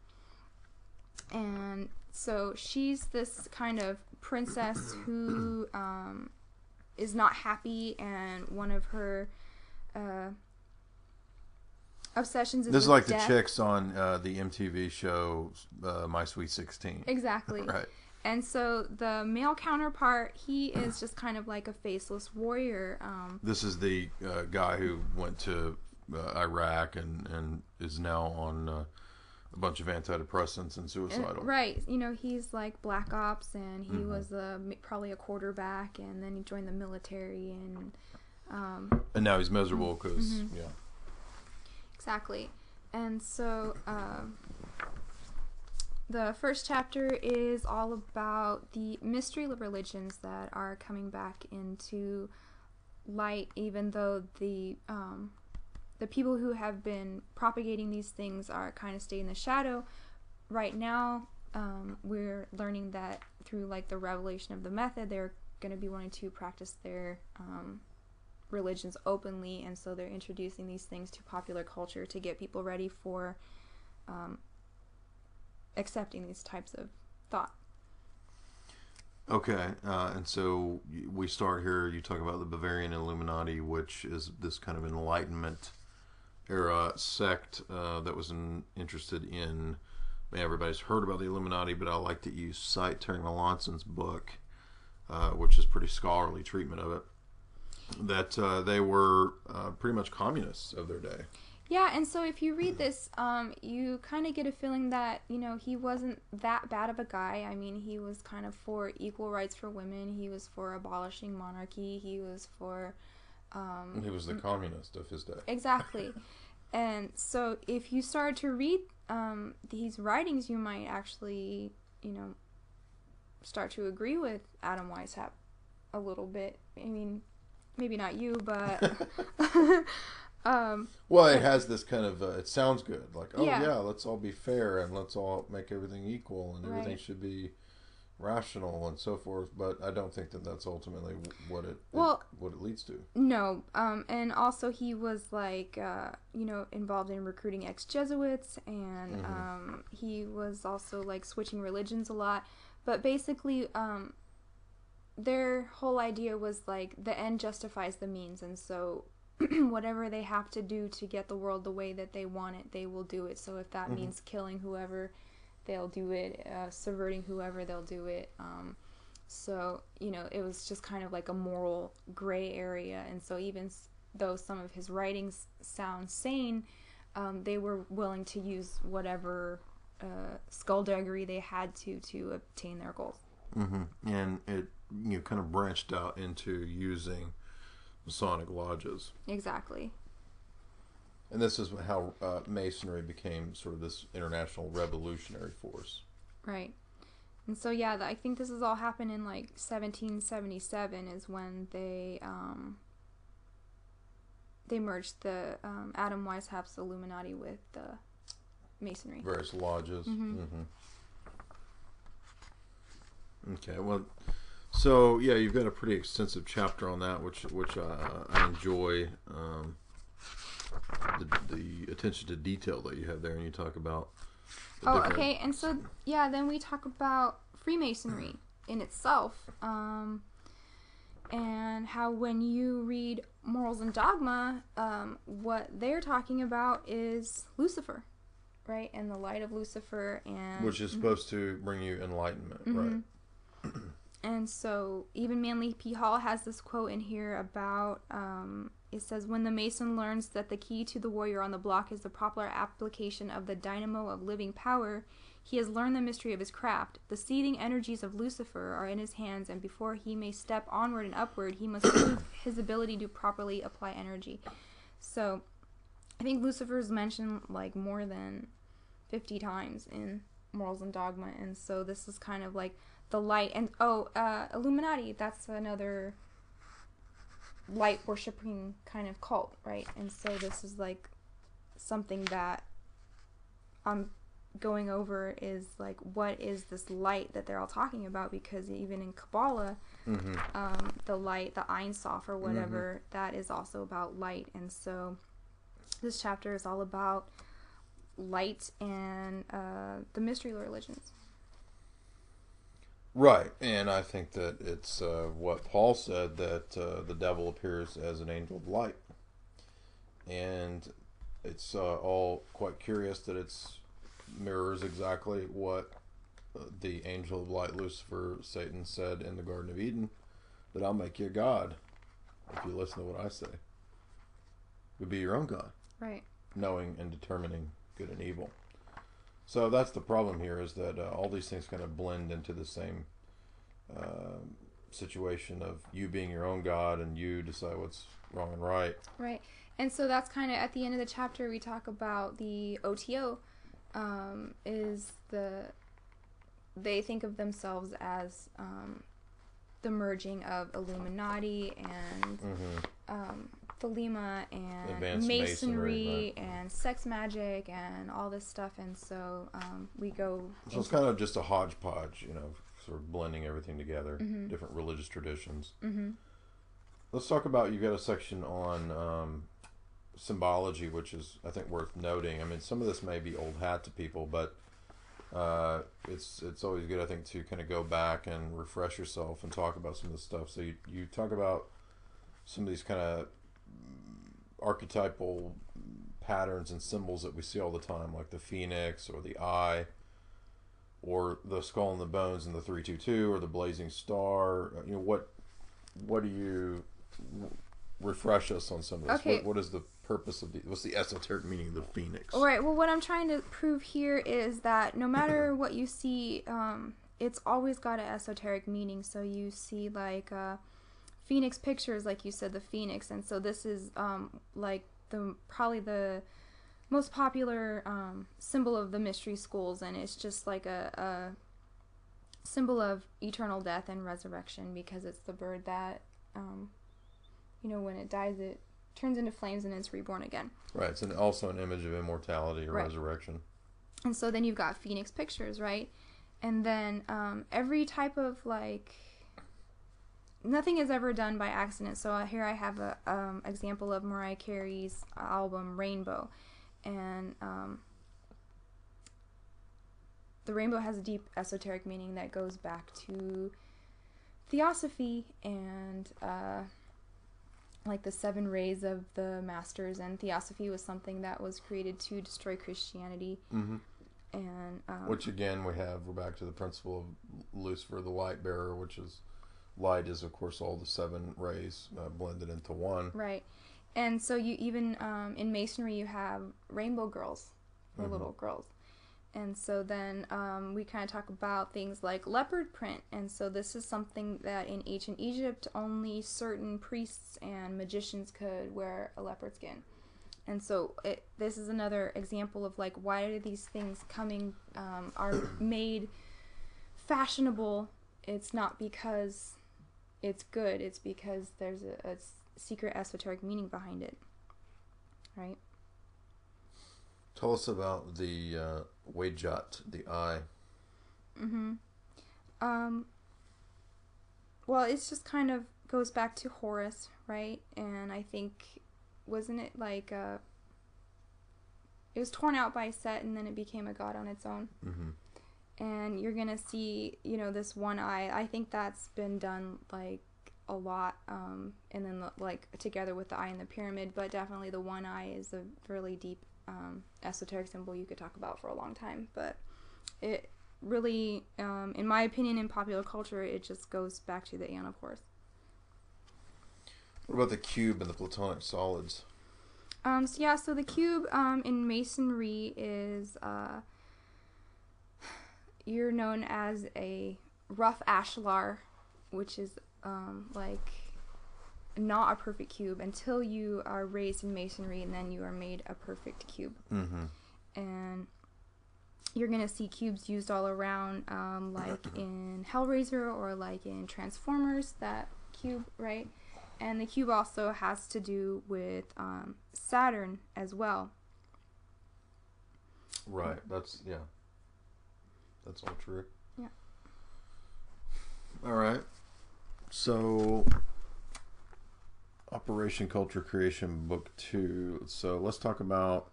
And so she's this kind of princess who is not happy, and one of her obsessions is this is like death. the chicks on the MTV show My Sweet 16. Exactly. Right. And so the male counterpart, he is just kind of like a faceless warrior. This is the guy who went to Iraq and is now on a bunch of antidepressants and suicidal. Right. He's like Black Ops, and he was probably a quarterback, and then he joined the military, and now he's miserable because, yeah. Exactly. And so the first chapter is all about the mystery religions that are coming back into light, even though the people who have been propagating these things are kind of stay in the shadow. Right now, we're learning that through like the revelation of the method, they're going to be wanting to practice their religions openly, and so they're introducing these things to popular culture to get people ready for accepting these types of thought. Okay, and so we start here. You talk about the Bavarian Illuminati, which is this kind of Enlightenment era sect that was interested in. Everybody's heard about the Illuminati, but I like that you cite Terry Melanson's book, which is pretty scholarly treatment of it. That they were pretty much communists of their day. Yeah, and so if you read this, you kind of get a feeling that, he wasn't that bad of a guy. I mean, he was kind of for equal rights for women. He was for abolishing monarchy. He was for... he was the communist of his day. Exactly. And so if you started to read these writings, you might actually, start to agree with Adam Weishaupt a little bit. I mean, maybe not you, but... well, it has this kind of it sounds good, like, oh yeah, let's all be fair and let's all make everything equal and everything should be rational and so forth, but I don't think that that's ultimately what it leads to. No, and also he was like involved in recruiting ex-Jesuits, and he was also like switching religions a lot, but basically their whole idea was like the end justifies the means, and so whatever they have to do to get the world the way that they want it, they will do it. So if that means killing whoever, they'll do it. Subverting whoever, they'll do it. So, it was just kind of like a moral gray area. And so even though some of his writings sound sane, they were willing to use whatever skullduggery they had to obtain their goals. And it kind of branched out into using Masonic lodges. Exactly. And this is how Masonry became sort of this international revolutionary force. Right. And so, yeah, I think this has all happened in like 1777 is when they merged the Adam Weishaupt's Illuminati with the Masonry. Various lodges. Okay, well... So yeah, you've got a pretty extensive chapter on that, which I enjoy the attention to detail that you have there, and you talk about. Okay, and so yeah, then we talk about Freemasonry in itself, and how when you read Morals and Dogma, what they're talking about is Lucifer, right, and the light of Lucifer, and which is supposed to bring you enlightenment, right? And so even Manly P. Hall has this quote in here about, it says, when the Mason learns that the key to the warrior on the block is the proper application of the dynamo of living power, he has learned the mystery of his craft. The seething energies of Lucifer are in his hands, and before he may step onward and upward, he must prove his ability to properly apply energy. So I think Lucifer is mentioned like more than 50 times in morals and dogma. And so this is kind of like the light. And Illuminati, that's another light worshiping kind of cult, right? And so this is like something that I'm going over is like, what is this light that they're all talking about? Because even in Kabbalah, the light, the Ein Sof or whatever, that is also about light. And so this chapter is all about light and the mystery religions. Right, and I think that it's what Paul said, that the devil appears as an angel of light. And it's all quite curious that it's mirrors exactly what the angel of light, Lucifer, Satan, said in the Garden of Eden, that I'll make you a god if you listen to what I say. You'll be your own god. Right. Knowing and determining good and evil. So that's the problem here, is that all these things kind of blend into the same situation of you being your own god and you decide what's wrong and right. Right. And so that's kind of at the end of the chapter we talk about the OTO. They think of themselves as the merging of Illuminati and Thelema and Advanced masonry right. and sex magic and all this stuff. And so we go... So it's kind of just a hodgepodge, sort of blending everything together, different religious traditions. Let's talk about, you've got a section on symbology, which is, I think, worth noting. I mean, some of this may be old hat to people, but it's always good, I think, to kind of go back and refresh yourself and talk about some of this stuff. So you talk about some of these kind of archetypal patterns and symbols that we see all the time, like the phoenix or the eye or the skull and the bones and the 322 or the blazing star. What do you refresh us on some of this? Okay. What is the purpose of what's the esoteric meaning of the phoenix? All right. Well, what I'm trying to prove here is that no matter what you see, it's always got an esoteric meaning. So you see like phoenix pictures, like you said, the phoenix, and so this is like probably the most popular symbol of the mystery schools, and it's just like a symbol of eternal death and resurrection, because it's the bird that when it dies, it turns into flames and it's reborn again. Right. It's also an image of immortality or resurrection. And so then you've got phoenix pictures, right? And then every type of nothing is ever done by accident. So here I have a example of Mariah Carey's album Rainbow, and the rainbow has a deep esoteric meaning that goes back to theosophy and like the 7 rays of the masters, and theosophy was something that was created to destroy Christianity. And which again we're back to the principle of Lucifer, the light bearer, which is light is of course all the 7 rays blended into one. Right. And so you even in masonry you have rainbow girls, or little girls. And so then we kind of talk about things like leopard print. And so this is something that in ancient Egypt only certain priests and magicians could wear a leopard skin. And so this is another example of like, why do these things are made fashionable? It's not because it's good. It's because there's a secret esoteric meaning behind it. Right? Tell us about the Wajat, the eye. Well, it's just kind of goes back to Horus, right? And I think, wasn't it like it was torn out by Set, and then it became a god on its own. And you're gonna see, this one eye. I think that's been done like a lot, and then like together with the eye in the pyramid. But definitely the one eye is a really deep esoteric symbol you could talk about for a long time. But it really, in my opinion, in popular culture, it just goes back to the Aeon of Horus. What about the cube and the platonic solids? So the cube in masonry is you're known as a rough ashlar, which is like not a perfect cube until you are raised in masonry, and then you are made a perfect cube. And you're gonna see cubes used all around, like in Hellraiser or like in Transformers, that cube, right? And the cube also has to do with Saturn as well. Right. That's all true. Yeah. All right. So, Operation Culture Creation Book 2. So let's talk about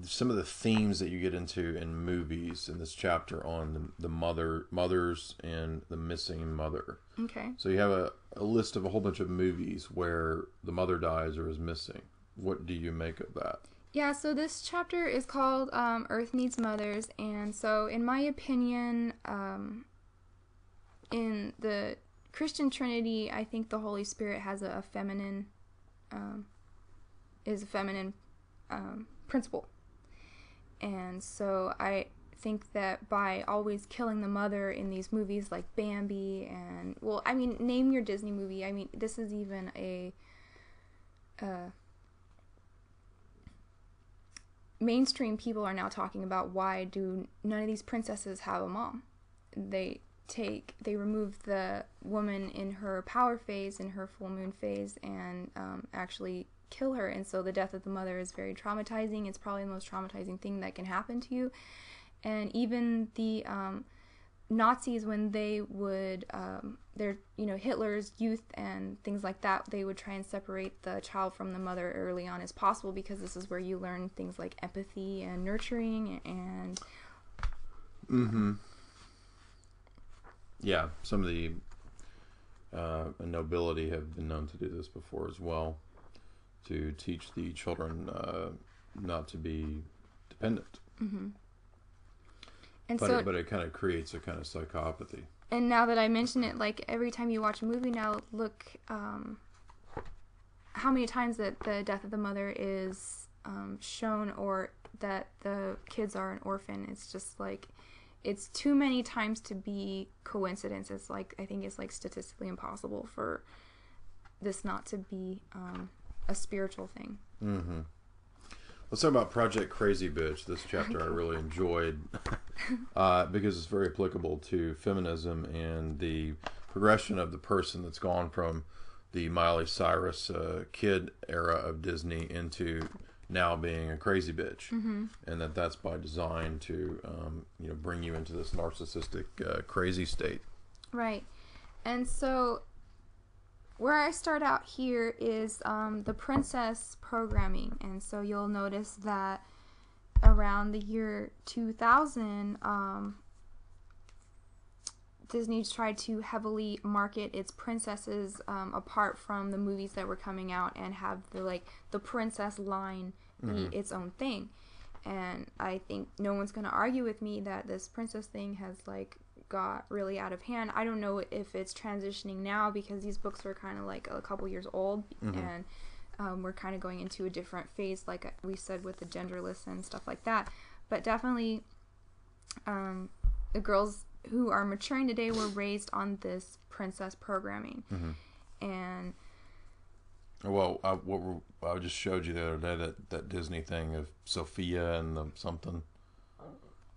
some of the themes that you get into in movies in this chapter on the mothers and the missing mother. Okay. So you have a list of a whole bunch of movies where the mother dies or is missing. What do you make of that? Yeah, so this chapter is called Earth Needs Mothers, and so in my opinion, in the Christian Trinity, I think the Holy Spirit has a feminine principle. And so I think that by always killing the mother in these movies like Bambi and, well, I mean, name your Disney movie. I mean, this is even a mainstream people are now talking about why do none of these princesses have a mom. They remove the woman in her power phase, in her full moon phase, and actually kill her. And so the death of the mother is very traumatizing. It's probably the most traumatizing thing that can happen to you. And even the Nazis, when they would, Hitler's youth and things like that, they would try and separate the child from the mother early on as possible, because this is where you learn things like empathy and nurturing and... Mm-hmm. Yeah, some of the nobility have been known to do this before as well, to teach the children not to be dependent. Mm-hmm. And but it kind of creates a kind of psychopathy. And now that I mention it, like every time you watch a movie now, look how many times that the death of the mother is shown, or that the kids are an orphan. It's just like, it's too many times to be coincidence. It's like, I think it's like statistically impossible for this not to be a spiritual thing. Mm-hmm. Let's talk about Project Crazy Bitch. This chapter I really enjoyed because it's very applicable to feminism and the progression of the person that's gone from the Miley Cyrus kid era of Disney into now being a crazy bitch. Mm-hmm. And that's by design to bring you into this narcissistic crazy state. Right. And so where I start out here is the princess programming. And so you'll notice that around the year 2000, Disney tried to heavily market its princesses apart from the movies that were coming out, and have the princess line be its own thing. And I think no one's going to argue with me that this princess thing has got really out of hand. I don't know if it's transitioning now, because these books are kind of like a couple years old, and we're kind of going into a different phase, like we said, with the genderless and stuff like that. But definitely the girls who are maturing today were raised on this princess programming. And well, I just showed you the other day that Disney thing of Sophia and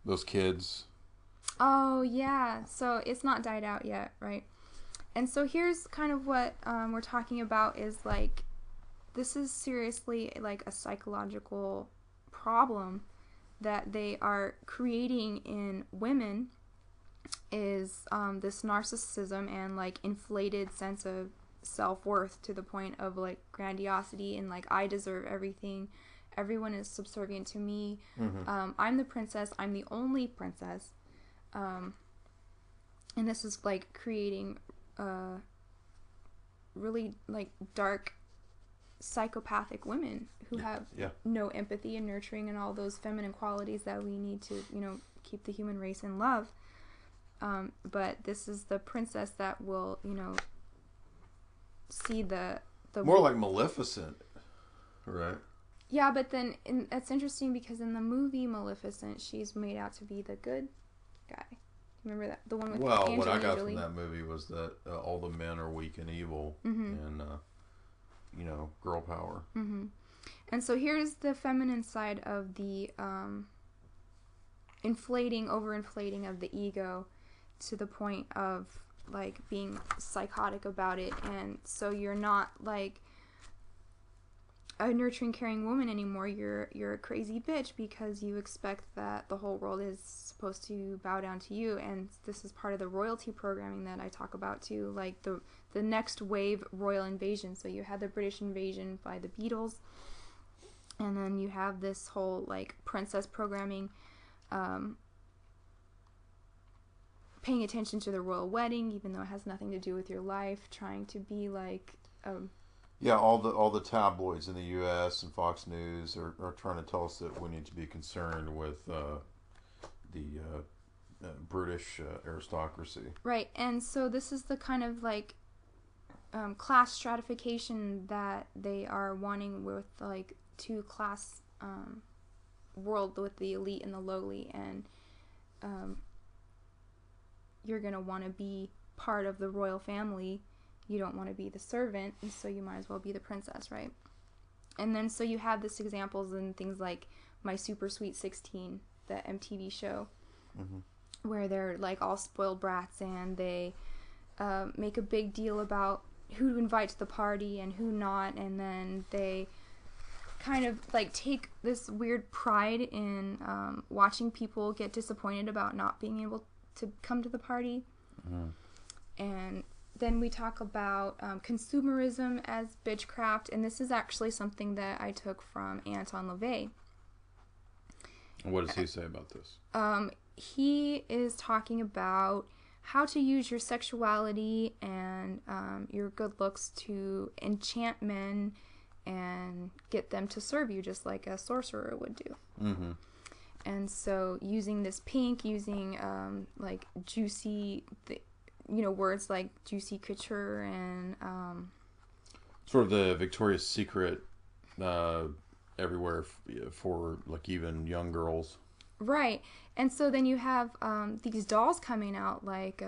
those kids. Oh, yeah. So it's not died out yet, right? And so here's kind of what we're talking about is this is seriously a psychological problem that they are creating in women, is this narcissism and inflated sense of self-worth to the point of grandiosity and I deserve everything. Everyone is subservient to me. I'm the princess. I'm the only princess. And this is creating really dark psychopathic women who have no empathy and nurturing and all those feminine qualities that we need to keep the human race in love. But this is the princess that will see the more like Maleficent, right? Yeah, but then that's interesting, because in the movie Maleficent, she's made out to be the good guy. Remember that, the one with Angelina what I got Jolie? from that movie was that all the men are weak and evil, and girl power. And so here's the feminine side of the overinflating of the ego to the point of like being psychotic about it. And so you're not like a nurturing, caring woman anymore. You're a crazy bitch because you expect that the whole world is supposed to bow down to you. And this is part of the royalty programming that I talk about too, like the next wave royal invasion. So you had the British invasion by the Beatles, and then you have this whole like princess programming, paying attention to the royal wedding, even though it has nothing to do with your life, trying to be like yeah, all the tabloids in the U.S. and Fox News are trying to tell us that we need to be concerned with the British aristocracy. Right, and so this is the kind of like class stratification that they are wanting with like two class world with the elite and the lowly, and you're gonna want to be part of the royal family. You don't want to be the servant, and so you might as well be the princess, right? And then so you have this examples in things like My Super Sweet 16, the MTV show, where they're like all spoiled brats, and they make a big deal about who to invite to the party and who not, and then they kind of like take this weird pride in watching people get disappointed about not being able to come to the party. And then we talk about consumerism as bitchcraft, and this is actually something that I took from Anton LaVey. What does he say about this? He is talking about how to use your sexuality and your good looks to enchant men and get them to serve you, just like a sorcerer would do. And so using this pink, using like juicy words like juicy couture and sort of the Victoria's Secret everywhere for like even young girls. Right. And so then you have these dolls coming out like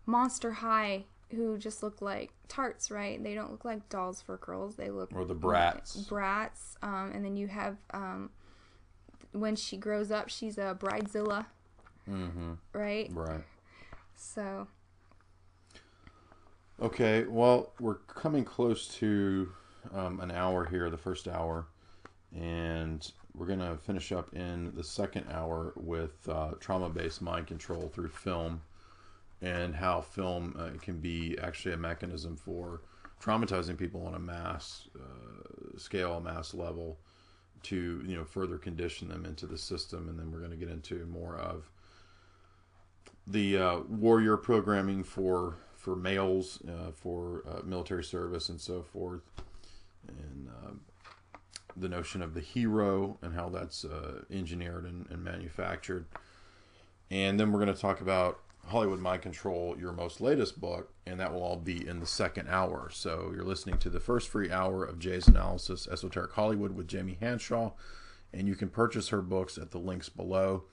Monster High, who just look like tarts, right? They don't look like dolls for girls. They look... Or the brats. Like brats. And then you have... when she grows up, she's a bridezilla. Right? Right. So... Okay, well, we're coming close to an hour here, the first hour, and we're going to finish up in the second hour with trauma-based mind control through film, and how film can be actually a mechanism for traumatizing people on a mass scale, a mass level, to further condition them into the system. And then we're going to get into more of the warrior programming for males, for military service and so forth, and the notion of the hero and how that's engineered and manufactured. And then we're going to talk about Hollywood Mind Control, your most latest book, and that will all be in the second hour. So you're listening to the first free hour of Jay's Analysis, Esoteric Hollywood with Jamie Hanshaw, and you can purchase her books at the links below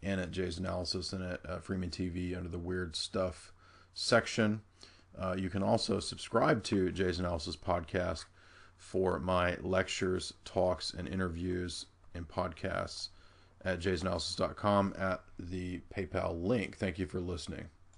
and at Jay's Analysis and at Freeman TV under the Weird Stuff section. You can also subscribe to Jay's Analysis podcast for my lectures, talks, and interviews and podcasts at jaysanalysis.com at the PayPal link. Thank you for listening.